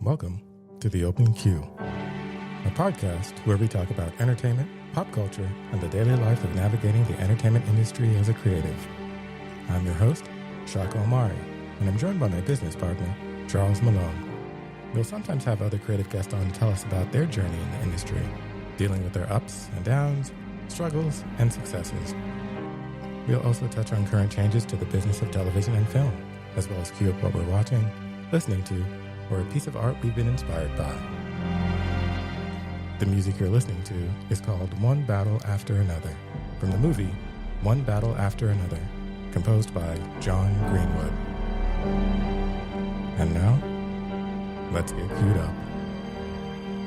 Welcome to The Open Queue, a podcast where we talk about entertainment, pop culture, and the daily life of navigating the entertainment industry as a creative. I'm your host, Shaka Omari, and I'm joined by my business partner, Charles Malone. We'll sometimes have other creative guests on to tell us about their journey in the industry, dealing with their ups and downs, struggles, and successes. We'll also touch on current changes to the business of television and film, as well as cue up what we're watching, listening to, or a piece of art we've been inspired by. The music you're listening to is called One Battle After Another, from the movie One Battle After Another, composed by John Greenwood. And now, let's get queued up.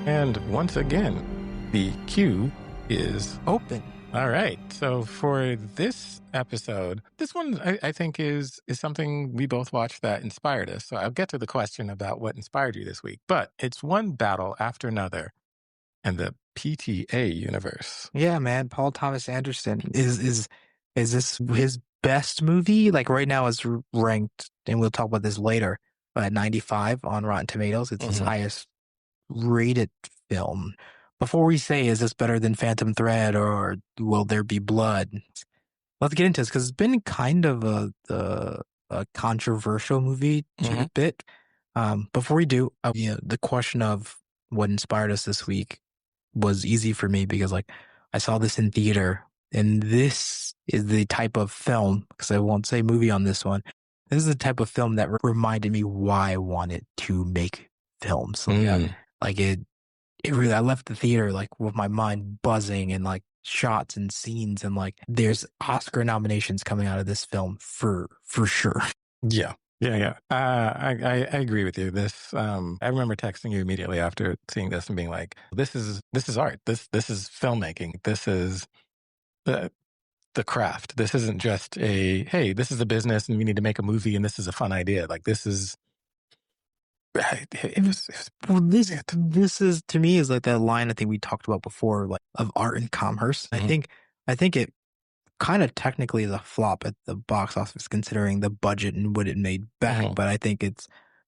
And once again, the queue is open. All right. So for this episode, this one I think is something we both watched that inspired us. So I'll get to the question about what inspired you this week. But it's One Battle After Another and the PTA universe. Yeah, man. Paul Thomas Anderson is this his best movie? Like right now is ranked, and we'll talk about this later, at 95 on Rotten Tomatoes. It's his highest rated film. Before we say, is this better than Phantom Thread or Will There Be Blood? Let's get into this because it's been kind of a controversial movie a bit. Before we do, the question of what inspired us this week was easy for me because I saw this in theater, and this is the type of film, because I won't say movie on this one, this is the type of film that reminded me why I wanted to make films. It really, I left the theater with my mind buzzing and shots and scenes, and there's Oscar nominations coming out of this film for sure. Yeah. I agree with you. This I remember texting you immediately after seeing this and being like, this is art. This is filmmaking. This is the craft. This isn't just hey, this is a business and we need to make a movie and this is a fun idea. This is this is, to me, is that line I think we talked about before, of art and commerce. I think it kind of technically is a flop at the box office considering the budget and what it made back, but I think it's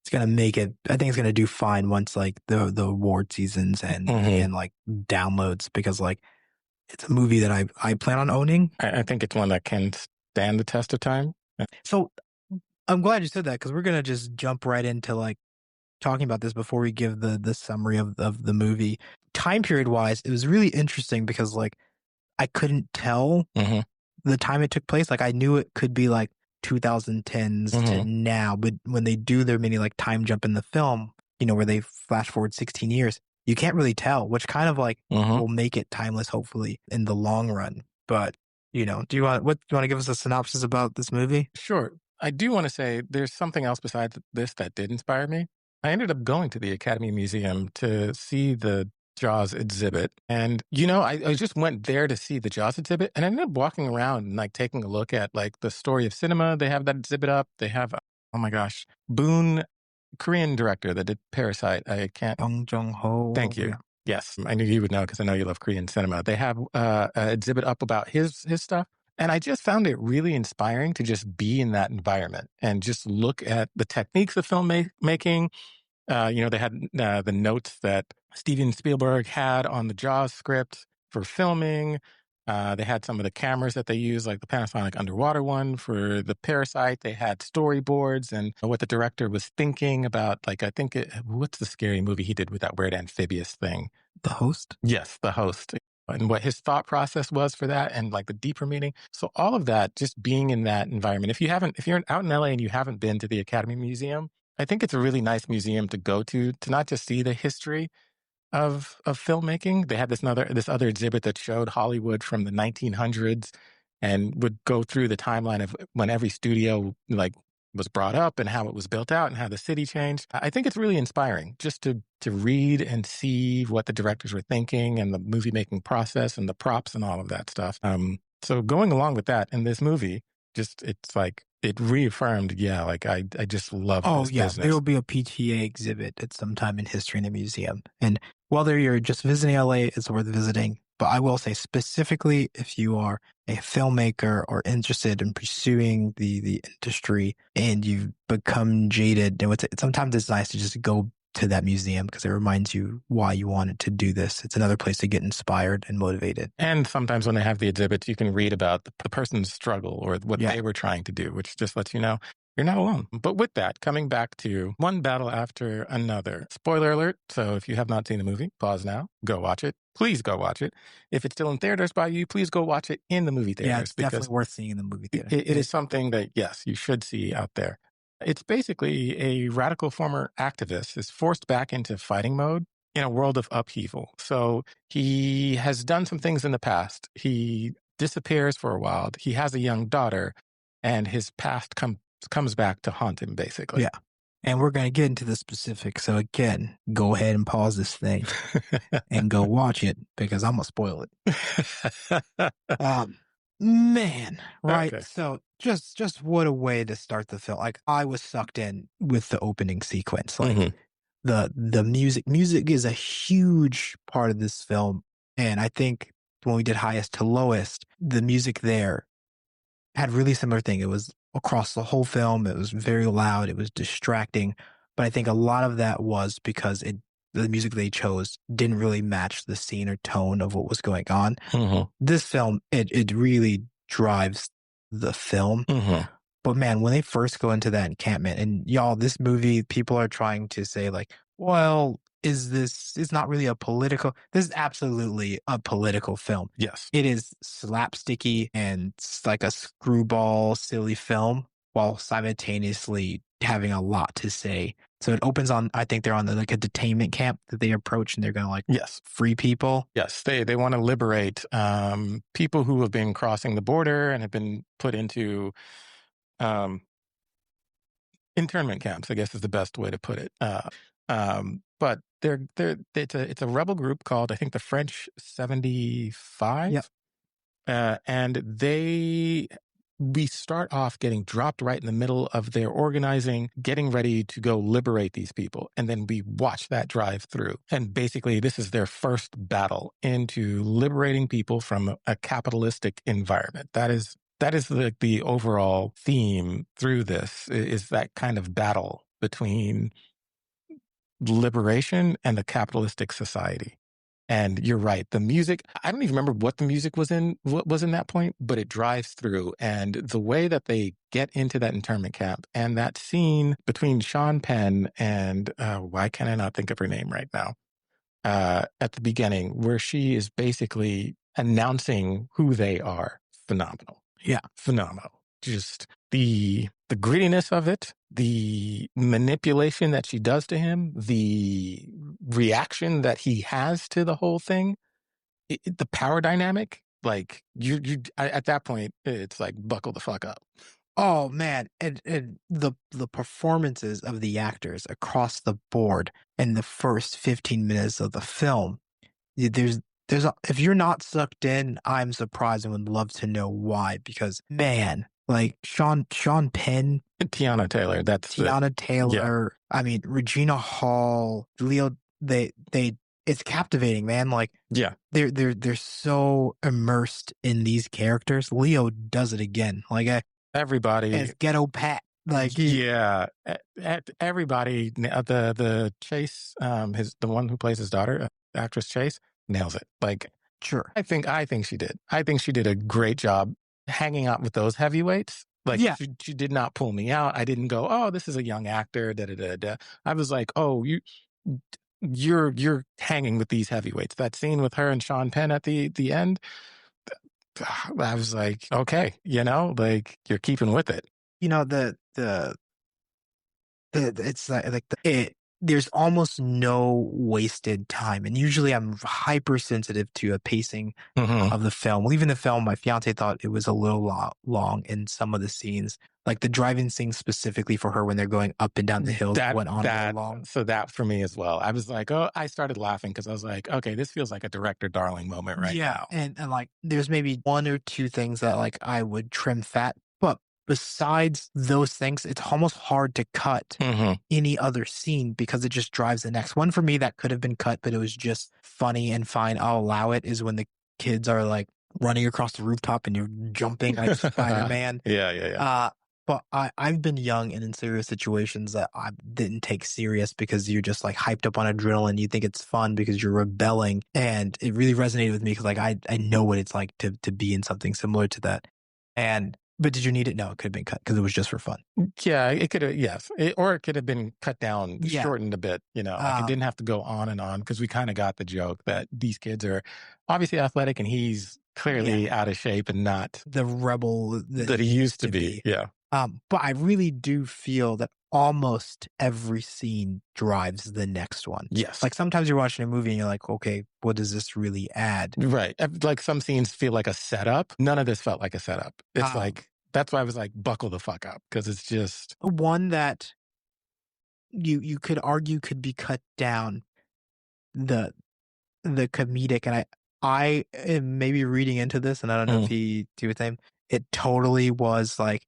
gonna make it. I think it's gonna do fine once the award seasons and downloads, because it's a movie that I plan on owning. I think it's one that can stand the test of time. So I'm glad you said that, because we're gonna just jump right into talking about this before we give the summary of the movie. Time period wise, it was really interesting because I couldn't tell the time it took place. I knew it could be 2010s to now, but when they do their mini time jump in the film, where they flash forward 16 years, you can't really tell, which kind of will make it timeless, hopefully, in the long run. But do you want to give us a synopsis about this movie? Sure. I do want to say there's something else besides this that did inspire me. I ended up going to the Academy Museum to see the Jaws exhibit. And, I just went there to see the Jaws exhibit, and I ended up walking around and taking a look at the story of cinema. They have that exhibit up. They have, oh my gosh, Boone, Korean director that did Parasite. I can't. Bong Joon-ho. Thank you. Yes. I knew you would know because I know you love Korean cinema. They have an exhibit up about his stuff. And I just found it really inspiring to just be in that environment and just look at the techniques of filmmaking. They had the notes that Steven Spielberg had on the Jaws script for filming. They had some of the cameras that they use, like the Panasonic underwater one for the Parasite. They had storyboards and what the director was thinking about. What's the scary movie he did with that weird amphibious thing? The Host? Yes, The Host. And what his thought process was for that, and the deeper meaning. So all of that, just being in that environment. If you're out in LA and you haven't been to the Academy Museum, I think it's a really nice museum to go to not just see the history of filmmaking. They had this other exhibit that showed Hollywood from the 1900s and would go through the timeline of when every studio was brought up and how it was built out and how the city changed. I think it's really inspiring just to read and see what the directors were thinking and the movie making process and the props and all of that stuff. So going along with that in this movie, it reaffirmed, I just love this business. There will be a PTA exhibit at some time in history in the museum. And whether you're just visiting LA, it's worth visiting. But I will say specifically, if you are a filmmaker or interested in pursuing the industry and you've become jaded, and sometimes it's nice to just go to that museum because it reminds you why you wanted to do this. It's another place to get inspired and motivated. And sometimes when they have the exhibits, you can read about the person's struggle or what they were trying to do, which just lets you know you're not alone. But with that, coming back to one battle after another. Spoiler alert. So if you have not seen the movie, pause now, go watch it. Please go watch it. If it's still in theaters by you, please go watch it in the movie theaters. Yeah, it's definitely worth seeing in the movie theater. It is something that, yes, you should see out there. It's basically a radical former activist is forced back into fighting mode in a world of upheaval. So he has done some things in the past. He disappears for a while. He has a young daughter, and his past comes back to haunt him, basically. Yeah. And we're going to get into the specifics. So again, go ahead and pause this thing and go watch it because I'm going to spoil it. Man, right? Okay. So just what a way to start the film. Like I was sucked in with the opening sequence. Like the music is a huge part of this film. And I think when we did highest to lowest, the music there had really similar thing. It was across the whole film. It was very loud. It was distracting. But I think a lot of that was because the music they chose didn't really match the scene or tone of what was going on. This film, it really drives the film. But man, when they first go into that encampment, and y'all, this movie, people are trying to say like, well, it's not really a political, this is absolutely a political film. Yes. It is slapsticky and it's like a screwball, silly film while simultaneously having a lot to say. So it opens on, I think they're on like a detainment camp that they approach and they're going to like free people. Yes, they want to liberate people who have been crossing the border and have been put into internment camps, I guess is the best way to put it. But it's a rebel group called, I think, the French 75. Yep. And we start off getting dropped right in the middle of their organizing, getting ready to go liberate these people. And then we watch that drive through. And basically, this is their first battle into liberating people from a capitalistic environment. That is the overall theme through this, is that kind of battle between liberation and the capitalistic society. And you're right. The music, I don't even remember what the music was in that point, but it drives through. And the way that they get into that internment camp and that scene between Sean Penn and, why can I not think of her name right now? At the beginning, where she is basically announcing who they are. Phenomenal. Yeah. Phenomenal. Just the grittiness of it, the manipulation that she does to him, the reaction that he has to the whole thing, the power dynamic, like at that point, it's like buckle the fuck up. Oh man, and the performances of the actors across the board in the first 15 minutes of the film, there's if you're not sucked in, I'm surprised and would love to know why. Because man, like Sean Penn, Tiana Taylor, Taylor. Yeah. I mean, Regina Hall, Leo. It's captivating, man. Like, yeah, they're so immersed in these characters. Leo does it again. Like everybody, as Ghetto Pat. Like everybody. The Chase, the one who plays his daughter, actress Chase, nails it. Like, sure. I think she did. I think she did a great job hanging out with those heavyweights. Like, yeah. She did not pull me out. I didn't go, oh, this is a young actor. I was like, oh, you're hanging with these heavyweights. That scene with her and Sean Penn at the end, I was like, okay, like you're keeping with it. It's like there's almost no wasted time. And usually I'm hypersensitive to a pacing of the film. Well, even the film, my fiance thought it was a little long in some of the scenes. Like the driving scene specifically for her when they're going up and down the hills went on very long. So that for me as well. I was like, I started laughing because I was like, okay, this feels like a director darling moment right now. And like there's maybe one or two things that like I would trim fat. But besides those things, it's almost hard to cut any other scene because it just drives the next one. For me, that could have been cut, but it was just funny and fine. I'll allow it, is when the kids are like running across the rooftop and you're jumping like Spider-Man. Yeah. But I've been young and in serious situations that I didn't take serious because you're just like hyped up on adrenaline. You think it's fun because you're rebelling. And it really resonated with me because like I know what it's like to be in something similar to that. But did you need it? No, it could have been cut because it was just for fun. Yeah, it could have, yes. Or it could have been cut down, Yeah. shortened a bit, like it Um, didn't have to go on and on because we kind of got the joke that these kids are obviously athletic and he's yeah. clearly out of shape and not The rebel that that he he used used to to be. be. Yeah. But I really do feel that almost every scene drives the next one. Yes. Like sometimes you're watching a movie and you're like, okay, what does this really add? Right. Like some scenes feel like a setup. None of this felt like a setup. It's Um, like, that's why I was like, buckle the fuck up because it's just, One that you could argue could be cut down, the the comedic, and I am maybe reading into this, and I don't know if mm. he do the same. It totally was like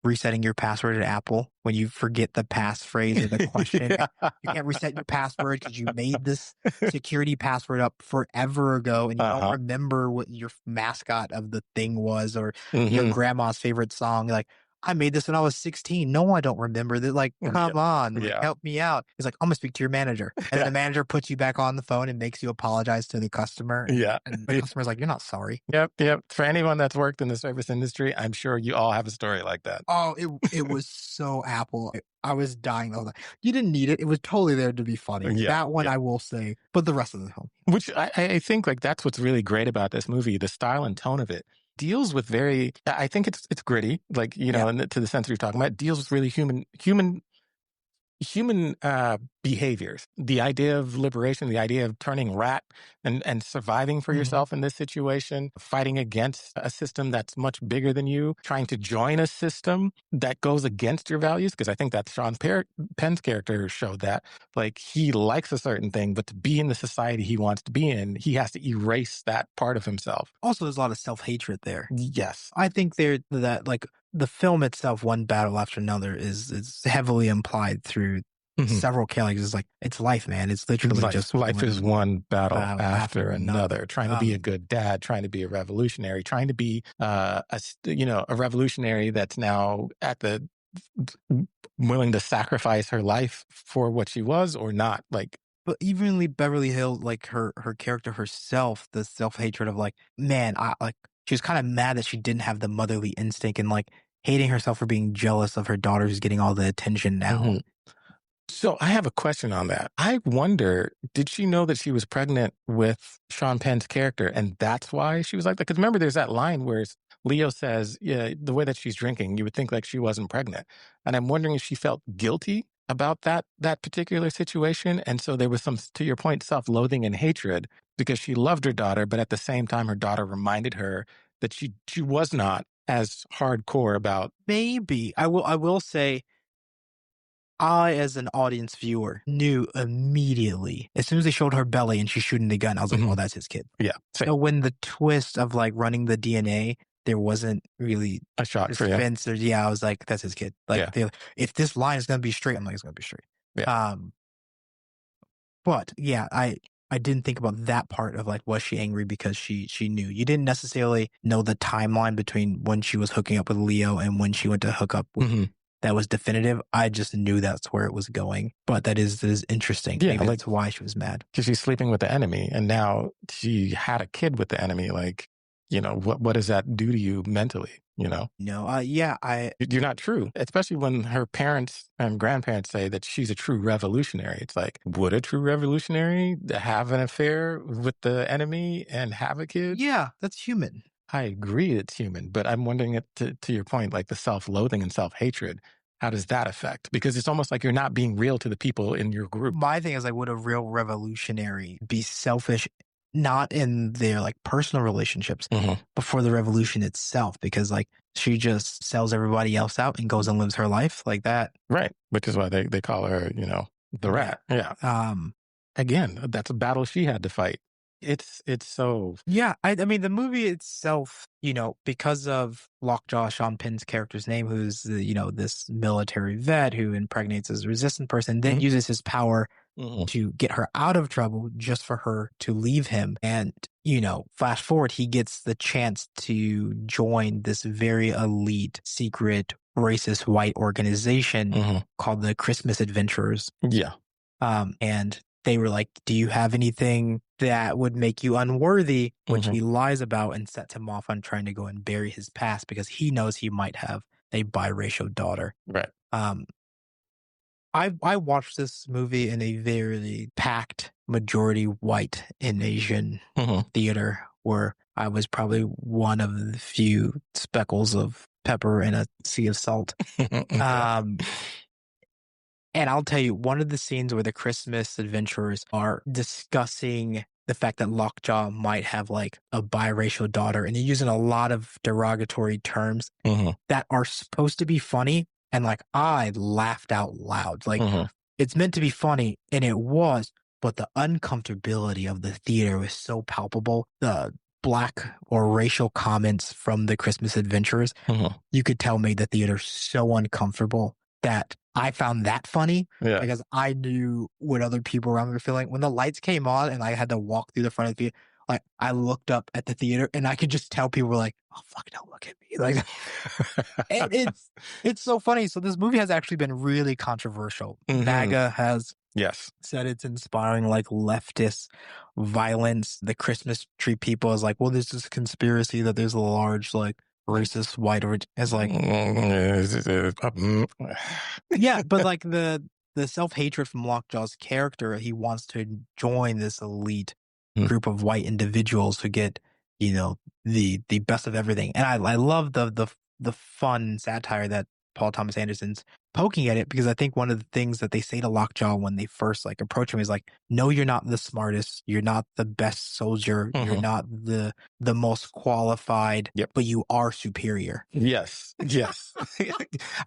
resetting your password at Apple when you forget the passphrase or the question. And Yeah. you can't reset your password because you made this security password up forever ago, and you don't Uh-huh. remember what your mascot of the thing was or your Hmm. grandma's favorite song. Like, I made this when I was 16. No, I don't remember that. Like, Yeah. come on, like, Yeah. help me out. It's like, I'm gonna speak to your manager. And then the manager puts you back on the phone and makes you apologize to the customer. Yeah. And the customer's like, you're not sorry. Yep, yep. For anyone that's worked in the service industry, I'm sure you all have a story like that. Oh, it was so Apple. I was dying the whole time. You didn't need it. It was totally there to be funny. Yeah, That one yeah. I will say, but the rest of the film. Which I think like that's what's really great about this movie. The style and tone of it deals with very. I think it's gritty, like Yeah. to the sense you're talking about. It deals with really human behaviors, the idea of liberation, the idea of turning rat and surviving for Mhm. yourself in this situation, fighting against a system that's much bigger than you, trying to join a system that goes against your values. Because I think that Penn's character showed that. Like he likes a certain thing, but to be in the society he wants to be in, he has to erase that part of himself. Also, there's a lot of self-hatred there. Yes. I think there that like the film itself, one battle after another, is heavily implied through Mhm. several characters. It's like it's life, man. It's literally Life, just life is one one battle battle after after another. another. Trying to be a good dad, trying to be a revolutionary, trying to be a revolutionary that's now at the willing to sacrifice her life for what she was or not. Like, But evenly Beverly Hills, like her character herself, the self-hatred of like, man, I like she was kind of mad that she didn't have the motherly instinct and like hating herself for being jealous of her daughter who's getting all the attention now. mhm. So I have a question on that. I wonder, did she know that she was pregnant with Sean Penn's character, and that's why she was like that? Because remember, there's that line where Leo says, "Yeah, the way that she's drinking, you would think like she wasn't pregnant," and I'm wondering if she felt guilty about that particular situation, and so there was some, to your point, self-loathing and hatred because she loved her daughter, but at the same time, her daughter reminded her that she was not as hardcore about. Maybe I will say I, as an audience viewer, knew immediately as soon as they showed her belly and she's shooting the gun. I was like, "Oh, Mhm. that's his kid." Yeah, same. So when the twist of like running the DNA, there wasn't really A shock for you. suspense. Or yeah, I was like, "That's his kid." Like, Yeah, if this line is gonna be straight, I'm like, "It's gonna be straight." yeah. Um, but yeah, I didn't think about that part of like, was she angry because she knew? You didn't necessarily know the timeline between when she was hooking up with Leo and when she went to hook up with. Mhm. That was definitive. I just knew that's where it was going. But that is interesting. Yeah, Maybe like that's why she was mad. because she's sleeping with the enemy, and now she had a kid with the enemy. Like, what does that do to you mentally? No, yeah, You're not true, especially when her parents and grandparents say that she's a true revolutionary. It's like, would a true revolutionary have an affair with the enemy and have a kid? yeah, that's human. I agree it's human, but I'm wondering to your point, like the self-loathing and self-hatred, how does that affect? Because it's almost like you're not being real to the people in your group. My thing is like, would a real revolutionary be selfish, not in their like personal relationships, Mhm. but for the revolution itself? Because like she just sells everybody else out and goes and lives her life like that. Right, which is why they call her, the Yeah. rat. Yeah. Um, Again, that's a battle she had to fight. It's so. Yeah, I mean, the movie itself, because of Lockjaw, Sean Penn's character's name, who's, this military vet who impregnates this resistant person, then Mhm, uses his power mhm. to get her out of trouble just for her to leave him. And, flash forward, he gets the chance to join this very elite secret racist white organization Mhm. called the Christmas Adventurers. Yeah. And they were like, "Do you have anything that would make you unworthy?" Which Mhm. he lies about and sets him off on trying to go and bury his past because he knows he might have a biracial daughter. Right. Um, I watched this movie in a very packed majority white and Asian Mhm. theater where I was probably one of the few speckles of pepper in a sea of salt. Okay. Um, and I'll tell you, one of the scenes where the Christmas adventurers are discussing the fact that Lockjaw might have like a biracial daughter, and they're using a lot of derogatory terms Mhm. that are supposed to be funny. And like, I laughed out loud. Like, Mhm. it's meant to be funny, and it was, but the uncomfortability of the theater was so palpable. The black or racial comments from the Christmas adventurers, Mhm. you could tell made the theater so uncomfortable that I found that funny Yeah. because I knew what other people around me were feeling. When the lights came on and I had to walk through the front of the theater, like I looked up at the theater and I could just tell people were like, "Oh fuck, don't look at me!" Like, and it's so funny. So this movie has actually been really controversial. Mhm. MAGA has Yes. said it's inspiring like leftist violence. The Christmas tree people is like, well, there's this conspiracy that there's a large like racist white or it's like, yeah, but like the self-hatred from Lockjaw's character, he wants to join this elite group of white individuals who get, the best of everything. And I love the fun satire that Paul Thomas Anderson's poking at it because I think one of the things that they say to Lockjaw when they first like approach him is like, no, you're not the smartest, you're not the best soldier, you're Mhm. not the most qualified, Yep. but you are superior. Yes, yes.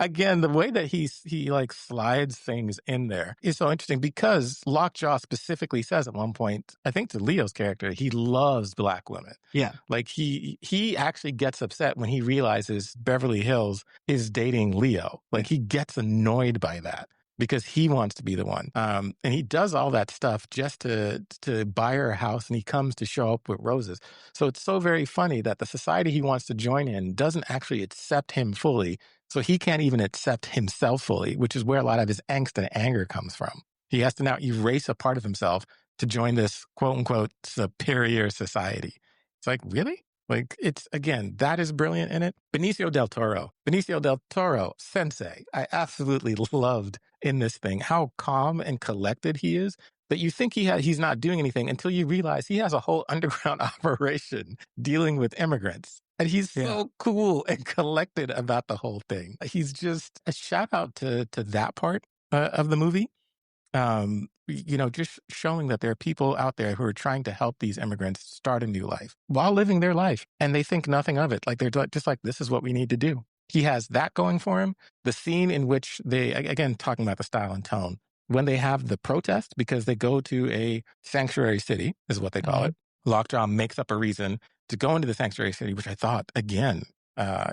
Again, the way that he like slides things in there is so interesting because Lockjaw specifically says at one point, I think to Leo's character, he loves black women. Yeah. Like he actually gets upset when he realizes Beverly Hills is dating Leo. Like he gets annoyed by that because he wants to be the one. And he does all that stuff just to buy her a house, and he comes to show up with roses. So it's so very funny that the society he wants to join in doesn't actually accept him fully. So he can't even accept himself fully, which is where a lot of his angst and anger comes from. He has to now erase a part of himself to join this quote unquote superior society. It's like, really? Like, it's again, that is brilliant in it. Benicio del Toro, sensei, I absolutely loved in this thing how calm and collected he is that you think he's not doing anything until you realize he has a whole underground operation dealing with immigrants. And he's so cool and collected about the whole thing. He's just a shout out to that part of the movie. Just showing that there are people out there who are trying to help these immigrants start a new life while living their life. And they think nothing of it. Like just like, this is what we need to do. He has that going for him. The scene in which they, again, talking about the style and tone, when they have the protest because they go to a sanctuary city, is what they call it. Lockjaw makes up a reason to go into the sanctuary city, which I thought, again,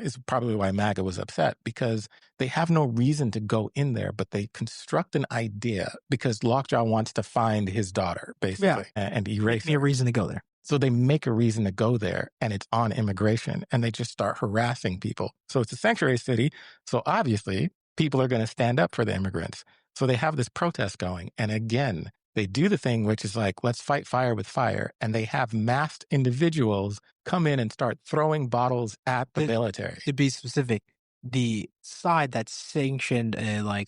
is probably why MAGA was upset because they have no reason to go in there, but they construct an idea because Lockjaw wants to find his daughter, basically, and erase Give me a her. reason to go there. So they make a reason to go there, and it's on immigration, and they just start harassing people. So it's a sanctuary city. So obviously, people are going to stand up for the immigrants. So they have this protest going. And again, they do the thing which is like, let's fight fire with fire. And they have masked individuals come in and start throwing bottles at the military. To be specific, the side that's sanctioned,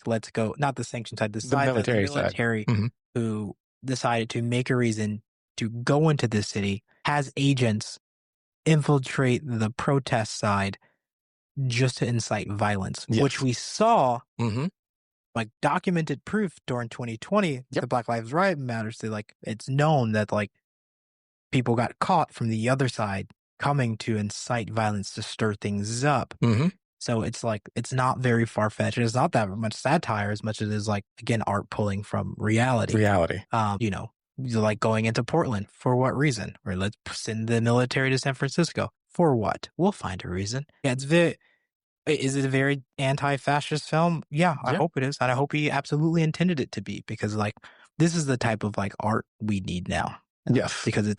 let's go, not the sanctioned side, the side that's military military side. who decided to make a reason to go into the city has agents infiltrate the protest side just to incite violence, which we saw like documented proof during 2020, the Black Lives Riot matters. It's known that like people got caught from the other side coming to incite violence to stir things up. So it's like, it's not very far-fetched. It's not that much satire as much as it is like, again, art pulling from reality. You're like going into Portland for what reason? Or let's send the military to San Francisco for what? We'll find a reason. Yeah, is it a very anti-fascist film? Yeah, I hope it is. And I hope he absolutely intended it to be because like, this is the type of like art we need now. Yes. Because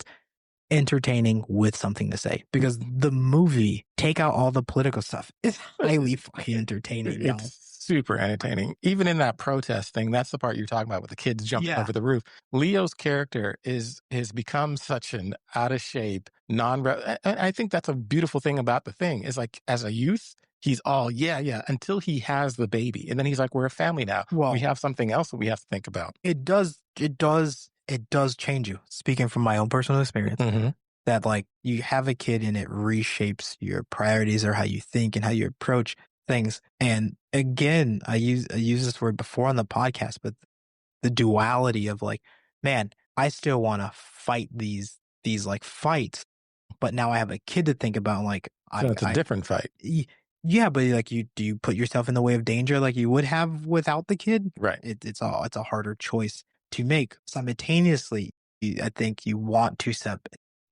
entertaining with something to say, because the movie, take out all the political stuff, is highly fucking entertaining, y'all. It's super entertaining. Even in that protest thing, that's the part you're talking about with the kids jumping over the roof. Leo's character has become such an out of shape, I think that's a beautiful thing about the thing is like as a youth, he's all, yeah, until he has the baby. And then he's like, we're a family now. Well, we have something else that we have to think about. It does change you. Speaking from my own personal experience, that like you have a kid and it reshapes your priorities or how you think and how you approach things. And again, I use this word before on the podcast, but the duality of like, man, I still want to fight these like fights, but now I have a kid to think about. Like, So it's a different fight. Yeah, but like, do you put yourself in the way of danger like you would have without the kid? Right. It's a harder choice to make. Simultaneously, I think you want to set,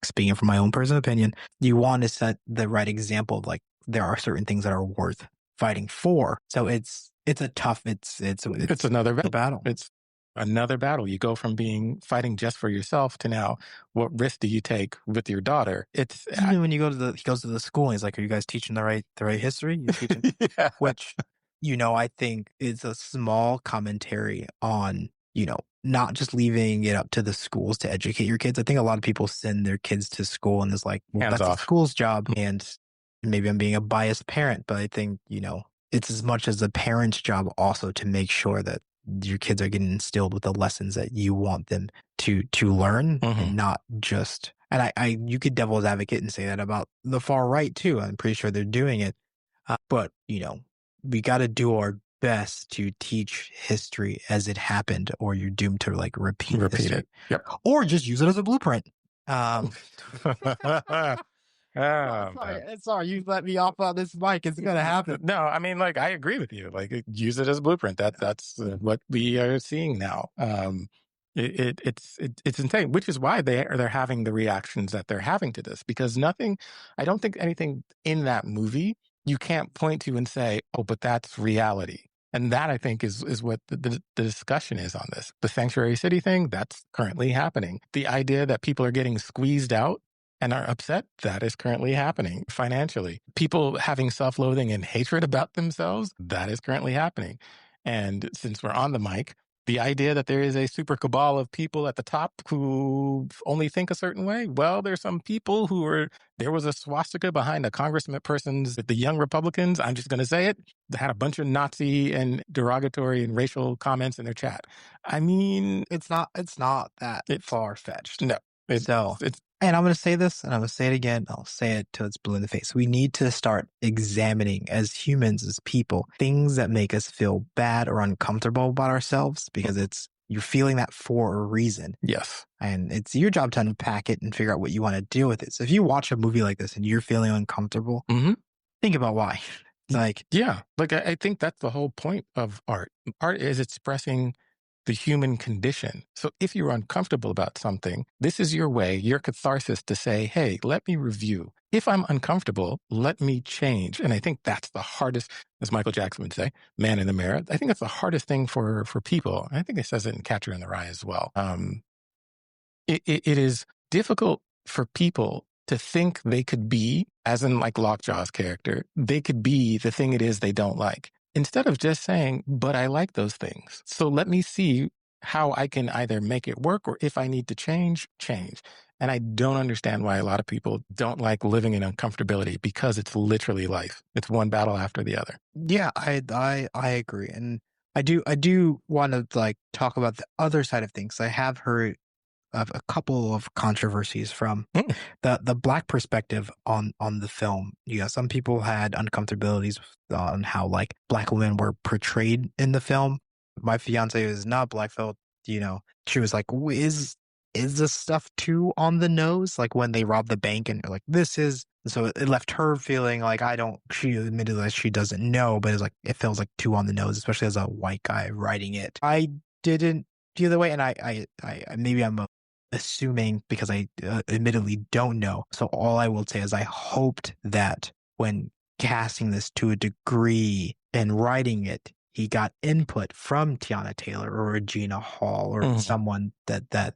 speaking from my own personal opinion, you want to set the right example of like, there are certain things that are worth fighting for. So it's another battle. It's another battle. You go from fighting just for yourself to now, what risk do you take with your daughter? It's even when he goes to the school and he's like, are you guys teaching the right history? You're teaching, yeah. Which, I think is a small commentary on, not just leaving it up to the schools to educate your kids. I think a lot of people send their kids to school and it's like, well, that's the school's job. And maybe I'm being a biased parent, but I think, it's as much as the parent's job also to make sure that your kids are getting instilled with the lessons that you want them to learn and not just, and you could devil's advocate and say that about the far right too. I'm pretty sure they're doing it. But, we got to do our best to teach history as it happened, or you're doomed to like repeat it. Yep. Or just use it as a blueprint. Sorry, you let me off on this mic. It's gonna happen. No, I mean, like, I agree with you. Like, use it as a blueprint. That's what we are seeing now. It's insane, which is why they're having the reactions that they're having to this, because I don't think anything in that movie you can't point to and say, oh, but that's reality. And that, I think, is what the discussion is on this. The sanctuary city thing, that's currently happening. The idea that people are getting squeezed out and are upset, that is currently happening financially. People having self-loathing and hatred about themselves, that is currently happening. And since we're on the mic, the idea that there is a super cabal of people at the top who only think a certain way, well, there's some people there was a swastika behind a congressman person's, the young Republicans, I'm just going to say it, they had a bunch of Nazi and derogatory and racial comments in their chat. I mean, it's not that far-fetched. No. And I'm going to say this, and I'm going to say it again. I'll say it till it's blue in the face. We need to start examining, as humans, as people, things that make us feel bad or uncomfortable about ourselves, because you're feeling that for a reason. Yes. And it's your job to unpack it and figure out what you want to do with it. So if you watch a movie like this and you're feeling uncomfortable, think about why. I think that's the whole point of art. Art is expressing the human condition. So if you're uncomfortable about something, this is your way, your catharsis to say, hey, let me review. If I'm uncomfortable, let me change. And I think that's the hardest, as Michael Jackson would say, man in the mirror. I think that's the hardest thing for people. I think he says it in Catcher in the Rye as well. It is difficult for people to think they could be, as in like Lockjaw's character, they could be the thing it is they don't like. Instead of just saying, but I like those things. So let me see how I can either make it work, or if I need to change. And I don't understand why a lot of people don't like living in uncomfortability, because it's literally life. It's one battle after the other. Yeah, I agree. And I do want to like talk about the other side of things. I have heard of a couple of controversies from the Black perspective on the film. Some people had uncomfortabilities on how like Black women were portrayed in the film. My fiance is not Black, felt, she was like, is this stuff too on the nose? Like when they rob the bank and like, this is, so it left her feeling like she admitted that she doesn't know, but it's like, it feels like too on the nose, especially as a white guy writing it. I didn't feel the way, and I maybe I'm assuming because I admittedly don't know. So all I will say is I hoped that when casting this to a degree and writing it, he got input from Tiana Taylor or Regina Hall or someone that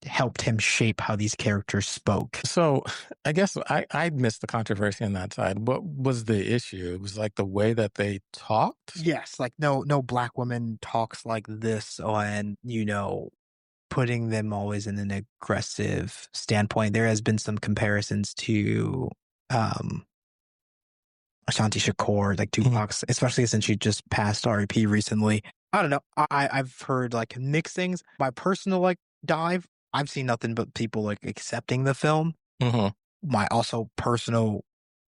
helped him shape how these characters spoke. So I guess I missed the controversy on that side. What was the issue? It was like the way that they talked? Yes, like no black woman talks like this, and putting them always in an aggressive standpoint. There has been some comparisons to um Ashanti Shakur, like Mhm. Tupac's, especially since she just passed RIP recently. I don't know. I've heard like mixed things. My personal like dive, I've seen nothing but people like accepting the film. Mhm. My also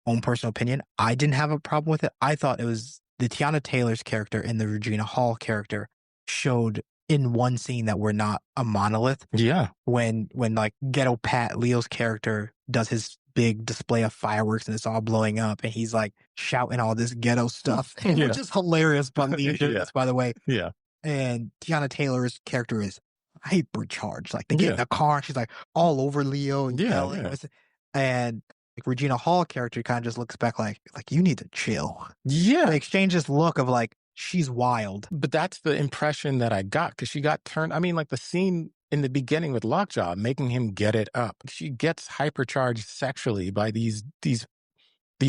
own personal opinion, I didn't have a problem with it. I thought it was the Tiana Taylor's character and the Regina Hall character showed in one scene that we're not a monolith. Yeah. When like Ghetto Pat, Leo's character, does his big display of fireworks and it's all blowing up and he's like shouting all this ghetto stuff, Yeah. which is hilarious. But Leo did Yeah. this, by the way. Yeah. And Tiana Taylor's character is hypercharged. Like they get in Yeah. a car and she's like all over Leo and Yeah. yelling. Yeah. And like Regina Hall character kind of just looks back like you need to chill. Yeah. They exchange this look of like she's wild. But that's the impression that I got because she got turned. I mean, like the scene in the beginning with Lockjaw making him get it up. She gets hypercharged sexually by these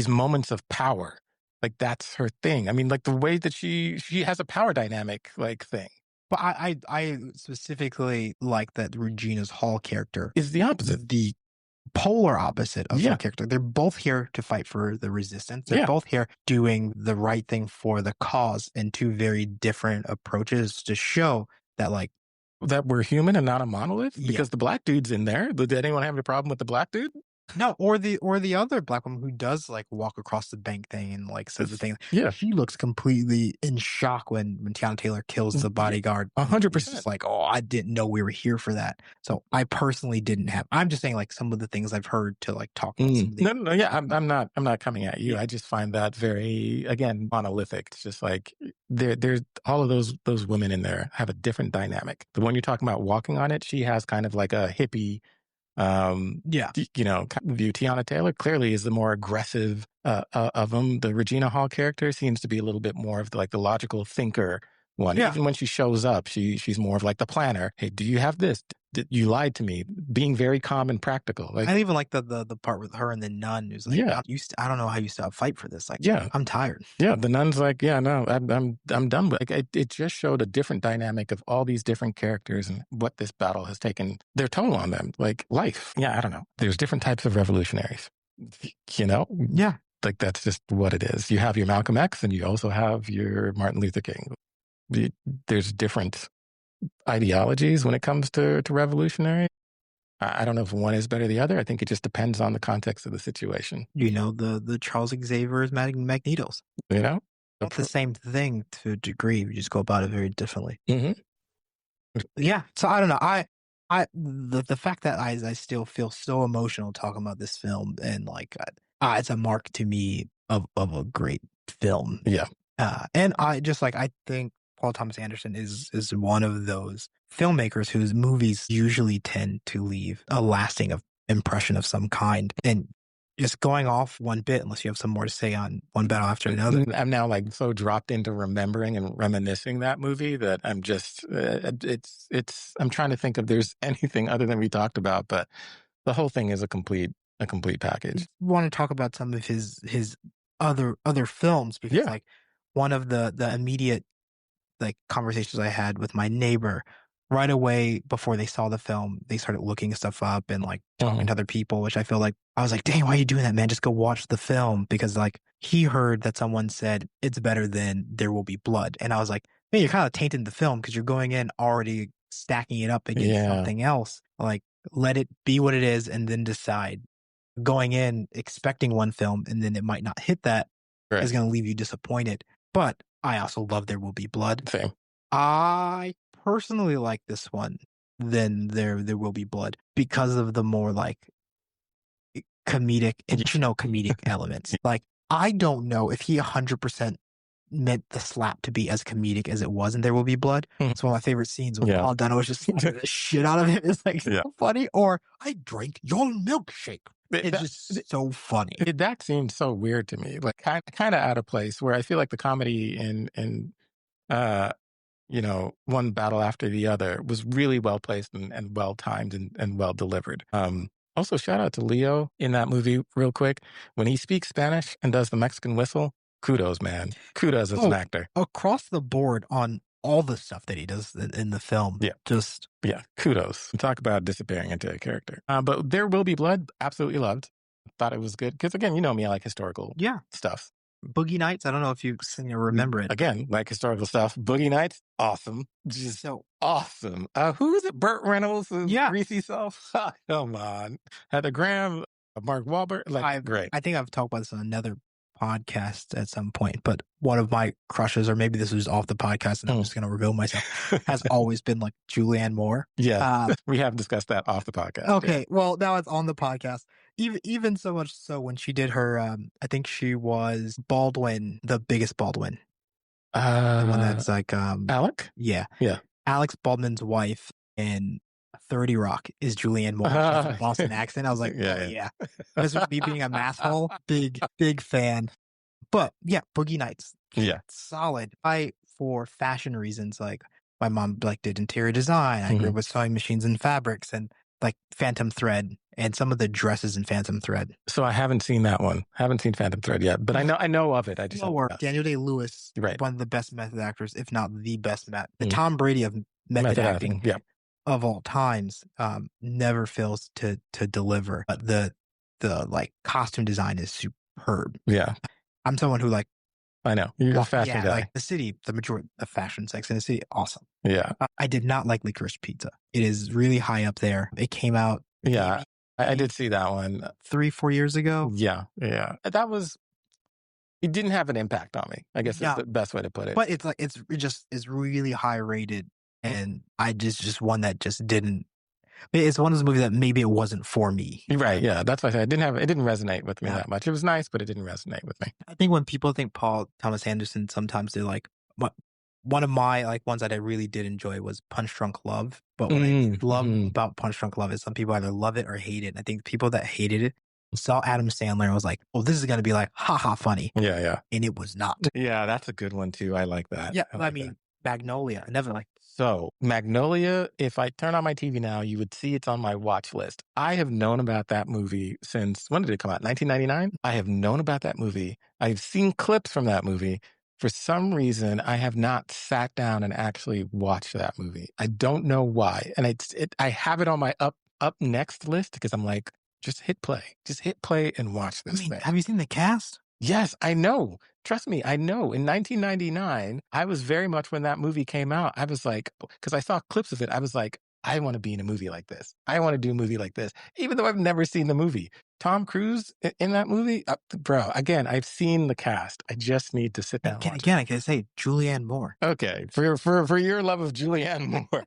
moments of power. Like that's her thing. I mean, like the way that she has a power dynamic like thing But I specifically like that Regina's Hall character, is the opposite. the polar opposite of her Yeah. character. They're both here to fight for the resistance. They're Yeah. both here doing the right thing for the cause in two very different approaches to show that like That we're human and not a monolith yeah. because the black dude's in there. Did anyone have a problem with the black dude? No, or the other black woman who does like walk across the bank thing and like says the thing. Yeah. She looks completely in shock when Tiana Taylor kills the bodyguard. 100%. It's just like, oh, I didn't know we were here for that. So I personally didn't have. I'm just saying like some of the things I've heard to like talk about some of the. No. Yeah, I'm not coming at you. Yeah. I just find that very, again, monolithic. It's just like there's all of those women in there have a different dynamic. The one you're talking about walking on it, she has kind of like a hippie, Yeah. kind of view. Tiana Taylor clearly is the more aggressive of them. The Regina Hall character seems to be a little bit more of the logical thinker one. Yeah. Even when she shows up, she's more of like the planner. Hey, do you have this? You lied to me. Being very calm and practical. Like, I even like the part with her and the nun who's like, yeah, I don't know how you still fight for this. Like, yeah, I'm tired. yeah. The nun's like, yeah, no, I'm done with it. It just showed a different dynamic of all these different characters and what this battle has taken their toll on them, like life. Yeah, I don't know. There's different types of revolutionaries. Yeah. Like that's just what it is. You have your Malcolm X, and you also have your Martin Luther King. There's different ideologies when it comes to revolutionary. I don't know if one is better than the other. I think it just depends on the context of the situation. The Charles Xavier's Magnetos. You know, Not the same thing to a degree. We just go about it very differently. Mm-hmm. Yeah. So I don't know. The fact that I still feel so emotional talking about this film and like it's a mark to me of a great film. Yeah. And I think Paul Thomas Anderson is one of those filmmakers whose movies usually tend to leave a lasting impression of some kind. And just going off one bit, unless you have some more to say on one battle after another. I'm now like so dropped into remembering and reminiscing that movie that I'm just I'm trying to think if there's anything other than we talked about, but the whole thing is a complete package. I want to talk about some of his other films because like one of the immediate like conversations I had with my neighbor right away before they saw the film, they started looking stuff up and like talking to other people, which I feel like I was like, dang, why are you doing that, man? Just go watch the film. Because like he heard that someone said it's better than There Will Be Blood. And I was like, man, you're kind of tainting the film because you're going in already stacking it up against something else. Like let it be what it is and then decide. Going in expecting one film and then it might not hit that is going to leave you disappointed. But I also love There Will Be Blood. Same. I personally like this one than There Will Be Blood because of the more like comedic, intentional comedic elements. Like I don't know if he 100% meant the slap to be as comedic as it was in There Will Be Blood. It's one of my favorite scenes when Paul Dano was just slapping the shit out of him. It's like so funny. Or I drank your milkshake. It's just so funny. That seems so weird to me, like kind of out of place. Where I feel like the comedy in one battle after the other was really well placed and well timed and well delivered. Also, shout out to Leo in that movie, real quick. When he speaks Spanish and does the Mexican whistle, kudos, man. Kudos as an actor. Across the board on all the stuff that he does in the film. Yeah. Kudos. Talk about disappearing into a character. But There Will Be Blood, absolutely loved. Thought it was good. Because again, you know me, I like historical stuff. Boogie Nights, I don't know if you remember it. Again, like historical stuff. Boogie Nights, awesome. Just so awesome. Who is it? Burt Reynolds' greasy self? Come on. Heather Graham, Mark Wahlberg. Great. I think I've talked about this on another podcast at some point, but one of my crushes, or maybe this was off the podcast and I'm just going to reveal myself, has always been like Julianne Moore. Yeah. We have discussed that off the podcast. Okay. Well, now it's on the podcast. Even so much so when she did her, I think she was Baldwin, the biggest Baldwin. The one that's like, Alec? Yeah. Yeah. Alex Baldwin's wife in 30 Rock is Julianne Moore. She has a Boston accent. I was like, yeah. This would me being a math hole. Big fan. But yeah, Boogie Nights. Yeah. Solid. For fashion reasons, like my mom did interior design. I grew up with sewing machines and fabrics and like Phantom Thread and some of the dresses in Phantom Thread. So I haven't seen that one. Haven't seen Phantom Thread yet, but I know of it. I just Daniel Day-Lewis, one of the best method actors, if not the best the Tom Brady of method acting. Yeah. Of all times, never fails to deliver. The like costume design is superb. Yeah. I'm someone who I know. You're a fashion guy. Like the city, the majority of fashion, Sex in the City, awesome. Yeah. I did not like Licorice Pizza. It is really high up there. It came out. Yeah. I did see that one 3-4 years ago. Yeah. Yeah. It didn't have an impact on me, I guess is the best way to put it. But it's really high rated. And I just one that just didn't. It's one of those movies that maybe it wasn't for me. Right. Yeah. That's why I said it didn't resonate with me that much. It was nice, but it didn't resonate with me. I think when people think Paul Thomas Anderson, sometimes they're like, what? One of my ones that I really did enjoy was Punch Drunk Love. But what I love about Punch Drunk Love is some people either love it or hate it. I think people that hated it saw Adam Sandler and was like, oh, this is going to be like, haha, funny. Yeah. Yeah. And it was not. Yeah. That's a good one too. I like that. Yeah. I mean, Magnolia. I never liked. So Magnolia, if I turn on my TV now, you would see it's on my watch list. I have known about that movie since, when did it come out? 1999? I have known about that movie. I've seen clips from that movie. For some reason, I have not sat down and actually watched that movie. I don't know why. And I have it on my up next list because I'm like, just hit play and watch this thing. Have you seen the cast? Yes, I know. Trust me, I know. In 1999, I was very much when that movie came out, I was like, because I saw clips of it, I was like, I want to be in a movie like this. I want to do a movie like this, even though I've never seen the movie. Tom Cruise in that movie, bro, again, I've seen the cast. I just need to sit down. Again, I can say Julianne Moore. Okay, for your love of Julianne Moore,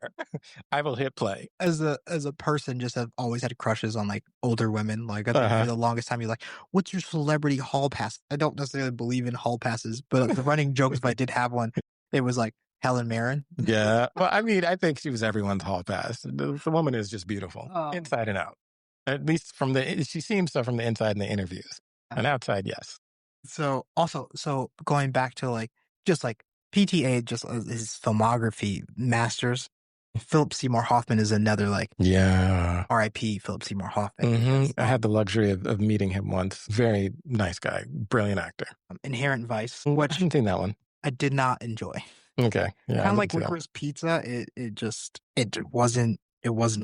I will hit play. As a person, just have always had crushes on older women. Like I think for the longest time, you're like, "What's your celebrity hall pass?" I don't necessarily believe in hall passes, but the running joke, if I did have one, it was like Helen Mirren. Yeah, well, I mean, I think she was everyone's hall pass. The woman is just beautiful, inside and out. At least she seems so from the inside in the interviews, and outside, yes. So going back to just PTA, just his filmography masters. Philip Seymour Hoffman is another R.I.P. Philip Seymour Hoffman. I had the luxury of meeting him once. Very nice guy, brilliant actor. Inherent Vice, which I haven't seen that one. I did not enjoy. Okay, yeah, kind of like Licorice Pizza. It wasn't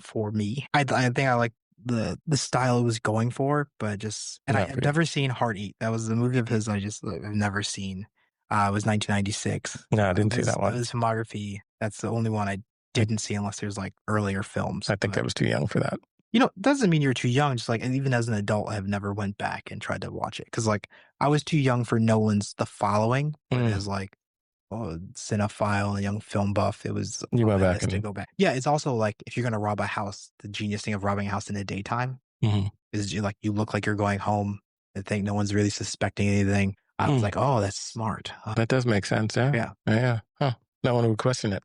for me. I think I like the style it was going for, but I've never seen Heart Eat. That was the movie of his I've never seen. It was 1996. No, I didn't see that one. His filmography, that's the only one I didn't see unless there's earlier films. I think I was too young for that. It doesn't mean you're too young. Just even as an adult, I have never went back and tried to watch it. Because I was too young for Nolan's The Following. As cinephile and young film buff, it was you went back to go back. Yeah, it's also if you're gonna rob a house, the genius thing of robbing a house in the daytime is you look like you're going home and think no one's really suspecting anything. I was like, oh, that's smart. That does make sense. Yeah. Yeah. Huh. No one would question it.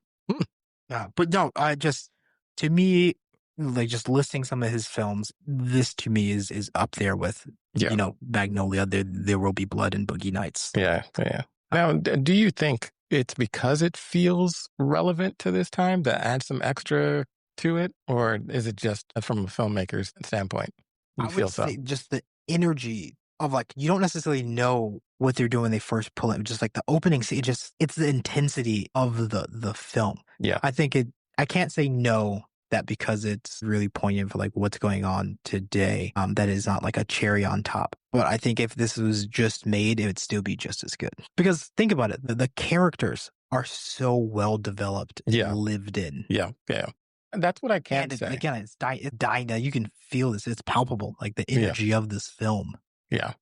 Yeah, but no, to me, just listing some of his films, this to me is up there with Magnolia, There Will Be Blood, and Boogie Nights. Yeah. Now, do you think it's because it feels relevant to this time that adds some extra to it? Or is it just from a filmmaker's standpoint? You I would feel so? say just the energy of like you don't necessarily know what they're doing when they first pull it. Just like the opening scene, it's the intensity of the film. Yeah. I think it. I can't say no that because it's really poignant for like what's going on today. That is not like a cherry on top. But I think if this was just made, it would still be just as good. Because think about it, the characters are so well developed and Yeah. lived in. Yeah. Yeah. And that's what I can And say. again, it's dying. You can feel this. It's palpable, like the Yeah. energy of this film. Yeah.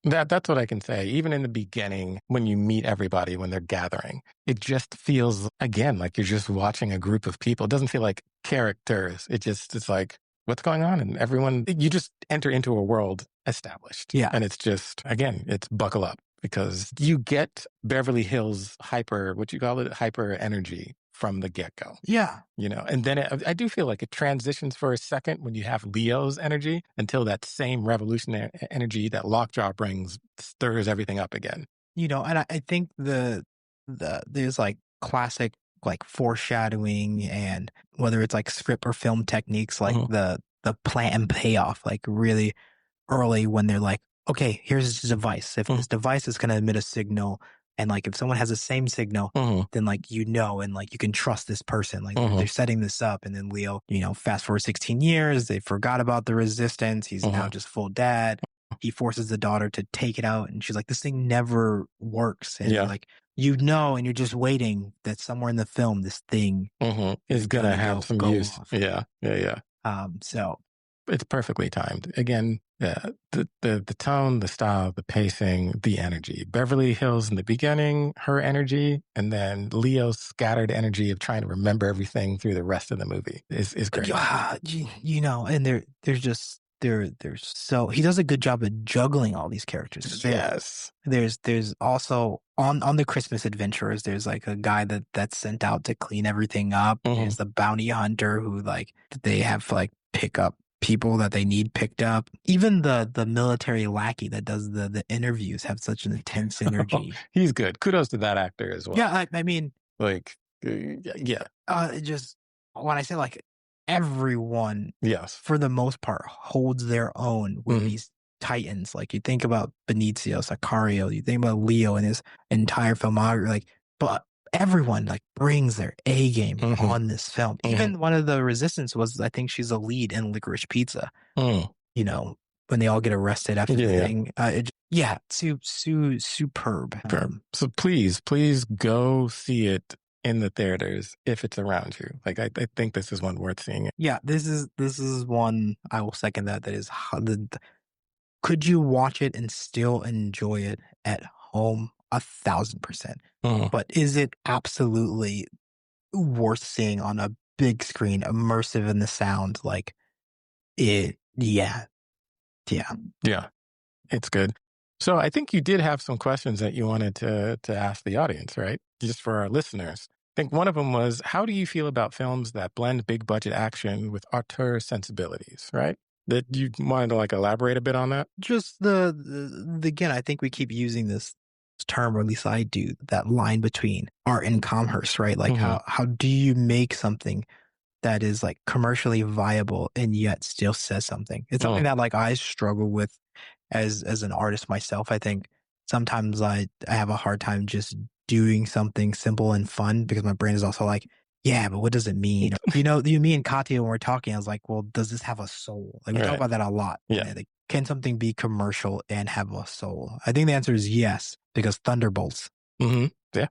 That's what I can say. Even in the beginning, when you meet everybody, when they're gathering, it just feels, again, like you're just watching a group of people. It doesn't feel like characters. It's like, what's going on? And everyone, you just enter into a world established. Yeah. And it's just, again, it's buckle up because you get Beverly Hills hyper, what you call it, hyper energy from the get-go. Yeah. And then I do feel like it transitions for a second when you have Leo's energy until that same revolutionary energy that Lockjaw brings stirs everything up again. And I think there's like classic like foreshadowing and whether it's like script or film techniques like the plant and payoff like really early when they're like, okay, here's this device. If this device is going to emit a signal, and like if someone has the same signal, then like and like you can trust this person. Like they're setting this up, and then Leo, fast forward 16 years, they forgot about the resistance. He's now just full dad. He forces the daughter to take it out, and she's like, "This thing never works." And like and you're just waiting that somewhere in the film, this thing is gonna have some use. Off. Yeah. So it's perfectly timed. Again, the tone, the style, the pacing, the energy. Beverly Hills in the beginning, her energy, and then Leo's scattered energy of trying to remember everything through the rest of the movie is great. And there's so he does a good job of juggling all these characters. Yes. There's also on the Christmas Adventurers, there's like a guy that's sent out to clean everything up. There's the bounty hunter who like they have like pick up people that they need picked up. Even the military lackey that does the interviews have such an intense energy. He's good. Kudos to that actor as well. Yeah, I mean, like, yeah. Just when I say like everyone, yes, for the most part, holds their own with these titans. Like you think about Benicio, Sicario, you think about Leo and his entire filmography. Like, but everyone like brings their A game on this film. Even one of the resistance was, I think she's a lead in Licorice Pizza. When they all get arrested after the thing. Superb. So please go see it in the theaters if it's around you. Like I think this is one worth seeing. Yeah, this is one I will second that is could you watch it and still enjoy it at home? 1,000%. But is it absolutely worth seeing on a big screen, immersive in the sound? Like it, yeah. It's good. So I think you did have some questions that you wanted to ask the audience, right? Just for our listeners. I think one of them was, how do you feel about films that blend big budget action with auteur sensibilities, right? That you wanted to like elaborate a bit on that? Just again, I think we keep using this term, or at least I do, that line between art and commerce, right? Like how do you make something that is like commercially viable and yet still says something? It's something that like I struggle with as an artist myself. I think sometimes I have a hard time just doing something simple and fun because my brain is also like, yeah, but what does it mean? Me and Katya, when we're talking, I was like, well, does this have a soul? Like we talk about that a lot. Yeah. Like, can something be commercial and have a soul? I think the answer is yes, because Thunderbolts. Yeah.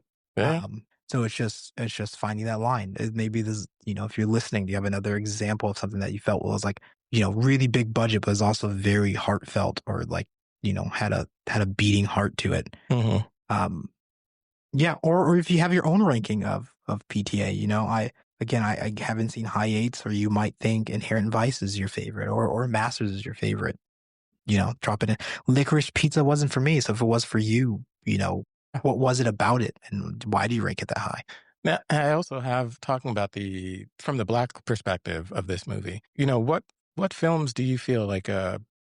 So it's just finding that line. Maybe this, if you're listening, do you have another example of something that you felt was like, really big budget, but was also very heartfelt, or like, had a beating heart to it. Yeah. Or if you have your own ranking of PTA, I haven't seen High Eights, or you might think Inherent Vice is your favorite, or Masters is your favorite. Drop it in. Licorice Pizza wasn't for me. So if it was for you, what was it about it, and why do you rank it that high? Now, I also have, talking about from the Black perspective of this movie, what films do you feel like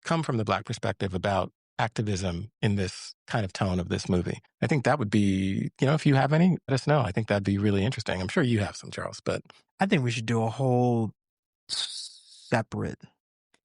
come from the Black perspective about activism in this kind of tone of this movie. I think that would be, if you have any, let us know. I think that'd be really interesting. I'm sure you have some, Charles, but I think we should do a whole separate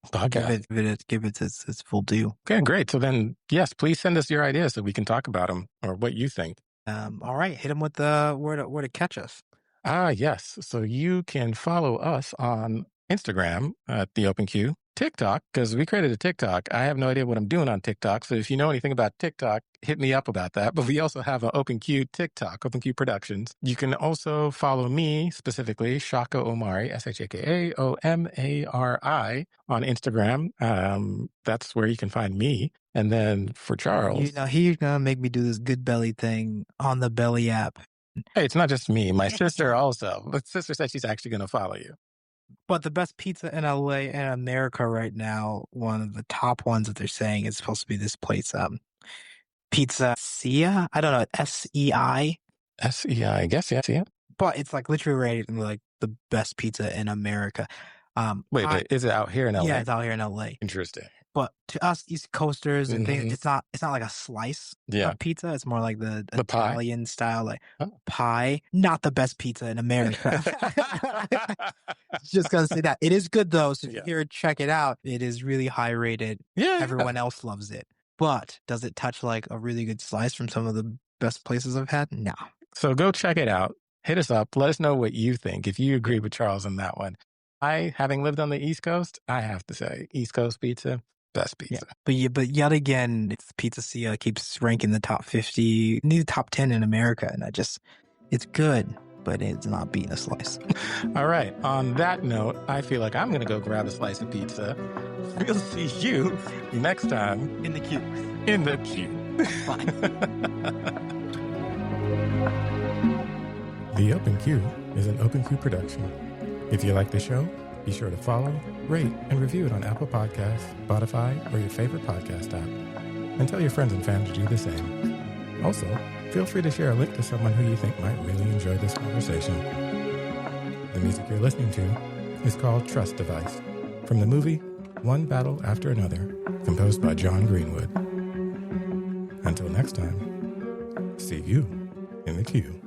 podcast. Give it its full due. Okay, great. So then, yes, please send us your ideas so we can talk about them or what you think. All right, hit them with the where to catch us. Yes. So you can follow us on Instagram at the Open Queue, TikTok, because we created a TikTok. I have no idea what I'm doing on TikTok. So if you know anything about TikTok, hit me up about that. But we also have an Open Queue TikTok, Open Queue Productions. You can also follow me specifically, Shaka Omari, SHAKAOMARI on Instagram. That's where you can find me. And then for Charles, he's gonna make me do this Good Belly thing on the Belly app. Hey, it's not just me. My sister also. My sister said she's actually going to follow you. But the best pizza in LA and America right now, one of the top ones that they're saying is supposed to be this place, Pizza Sia. I don't know, SEI. SEI, I guess, yeah. But it's like literally rated like the best pizza in America. Wait, is it out here in LA? Yeah, it's out here in LA. Interesting. But to us East Coasters and things, it's not like a slice of pizza. It's more like the Italian style, like pie. Not the best pizza in America. Just gonna say that. It is good though. So if you're here, check it out. It is really high rated. Yeah. Everyone else loves it. But does it touch like a really good slice from some of the best places I've had? No. So go check it out. Hit us up. Let us know what you think. If you agree with Charles on that one. Having lived on the East Coast, I have to say, East Coast pizza. Best pizza. Yeah, but yet again, Pizza Sia keeps ranking the top 50, the top 10 in America. And it's good, but it's not beating a slice. All right. On that note, I feel like I'm going to go grab a slice of pizza. We'll see you next time. In the queue. In the queue. Bye. The Open Queue is an Open Queue production. If you like the show, be sure to follow, rate, and review it on Apple Podcasts, Spotify, or your favorite podcast app. And tell your friends and fans to do the same. Also, feel free to share a link to someone who you think might really enjoy this conversation. The music you're listening to is called Trust Device, from the movie One Battle After Another, composed by John Greenwood. Until next time, see you in the queue.